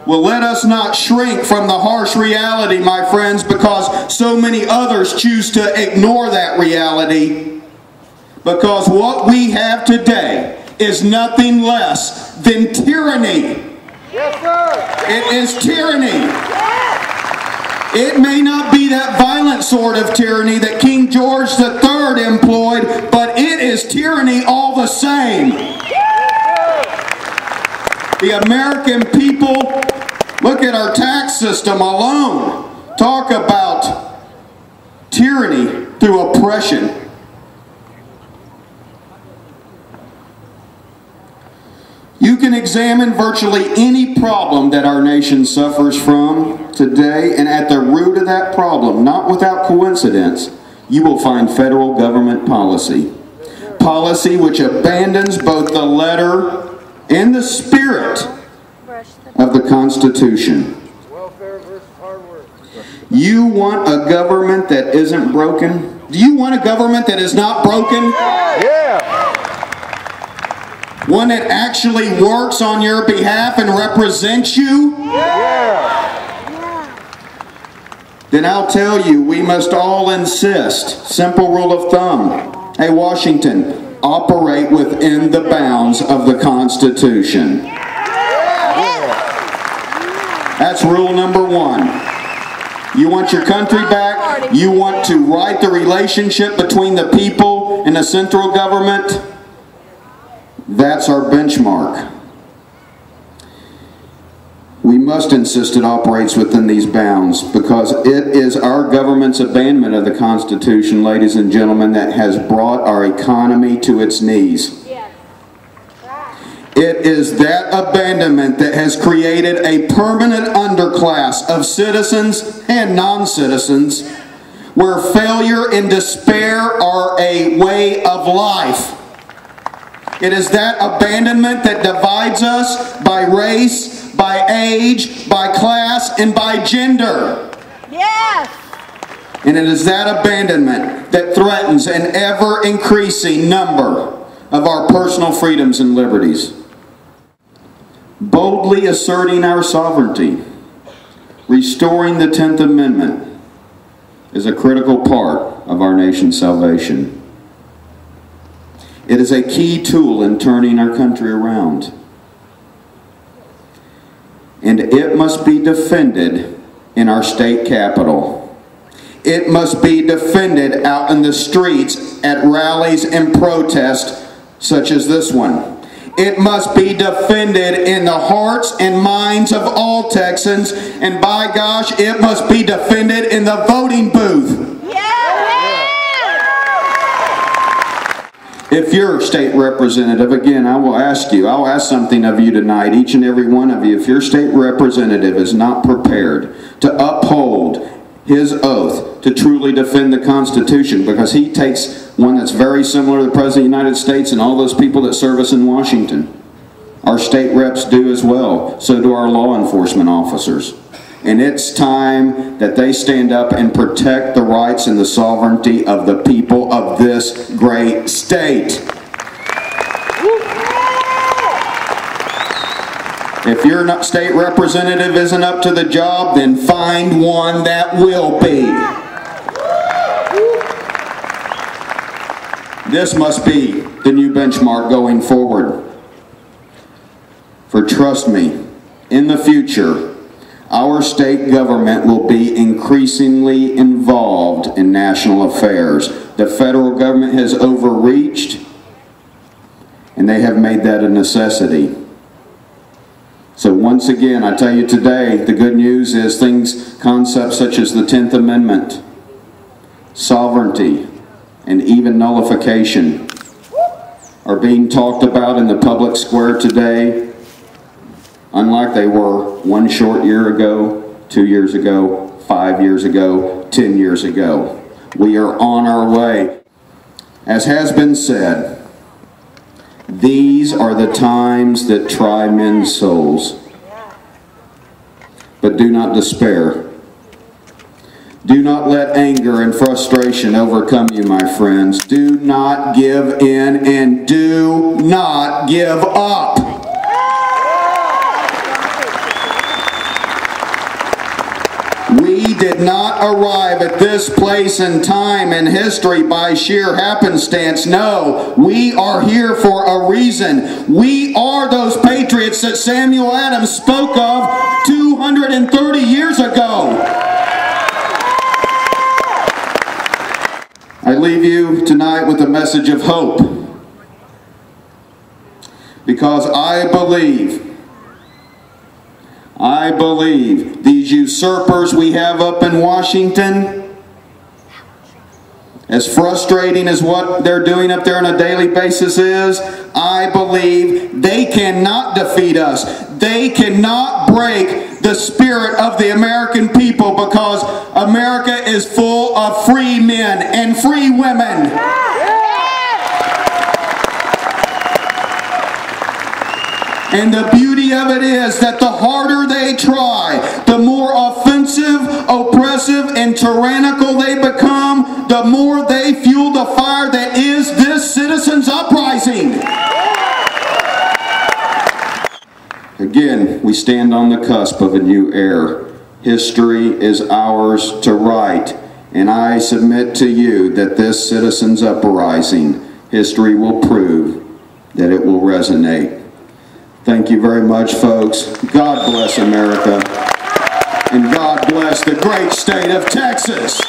Well, let us not shrink from the harsh reality, my friends, because so many others choose to ignore that reality. Because what we have today is nothing less than tyranny. Yes, sir. It is tyranny. It may not be that violent sort of tyranny that King George III employed, but it is tyranny all the same. The American people, look at our tax system alone. Talk about tyranny through oppression. You can examine virtually any problem that our nation suffers from today, and at the root of that problem, not without coincidence, you will find federal government policy. Policy which abandons both the letter and the spirit of the Constitution. Welfare versus hard work. You want a government that isn't broken? Do you want a government that is not broken? Yeah. One that actually works on your behalf and represents you? Yeah. Then I'll tell you, we must all insist. Simple rule of thumb. Hey, Washington, operate within the bounds of the Constitution. That's rule number one. You want your country back? You want to right the relationship between the people and the central government? That's our benchmark. We must insist it operates within these bounds, because it is our government's abandonment of the Constitution, ladies and gentlemen, that has brought our economy to its knees. It is that abandonment that has created a permanent underclass of citizens and non-citizens, where failure and despair are a way of life. It is that abandonment that divides us by race, by age, by class, and by gender. Yes! And it is that abandonment that threatens an ever-increasing number of our personal freedoms and liberties. Boldly asserting our sovereignty, restoring the 10th Amendment, is a critical part of our nation's salvation. It is a key tool in turning our country around. And it must be defended in our state capitol. It must be defended out in the streets at rallies and protests such as this one. It must be defended in the hearts and minds of all Texans, and by gosh, it must be defended in the voting booth. If you're a state representative, again, I'll ask something of you tonight, each and every one of you. If your state representative is not prepared to uphold his oath to truly defend the Constitution, because he takes one that's very similar to the President of the United States and all those people that serve us in Washington. Our state reps do as well. So do our law enforcement officers. And it's time that they stand up and protect the rights and the sovereignty of the people of this great state. If your state representative isn't up to the job, then find one that will be. This must be the new benchmark going forward. For trust me, in the future, our state government will be increasingly involved in national affairs. The federal government has overreached, and they have made that a necessity. So once again, I tell you today, the good news is concepts such as the 10th Amendment, sovereignty, and even nullification are being talked about in the public square today, unlike they were 1 short year ago, 2 years ago, 5 years ago, 10 years ago. We are on our way. As has been said, these are the times that try men's souls. But do not despair. Do not let anger and frustration overcome you, my friends. Do not give in, and do not give up. not arrive at this place and time in history by sheer happenstance. No, we are here for a reason. We are those patriots that Samuel Adams spoke of 230 years ago. I leave you tonight with a message of hope, because I believe these usurpers we have up in Washington, as frustrating as what they're doing up there on a daily basis is, I believe they cannot defeat us. They cannot break the spirit of the American people, because America is full of free men and free women. And the beauty of it is that the harder they try, the more offensive, oppressive, and tyrannical they become, the more they fuel the fire that is this citizens' uprising. Again, we stand on the cusp of a new era. History is ours to write, and I submit to you that this citizens' uprising, history will prove that it will resonate. Thank you very much, folks. God bless America, and God bless the great state of Texas.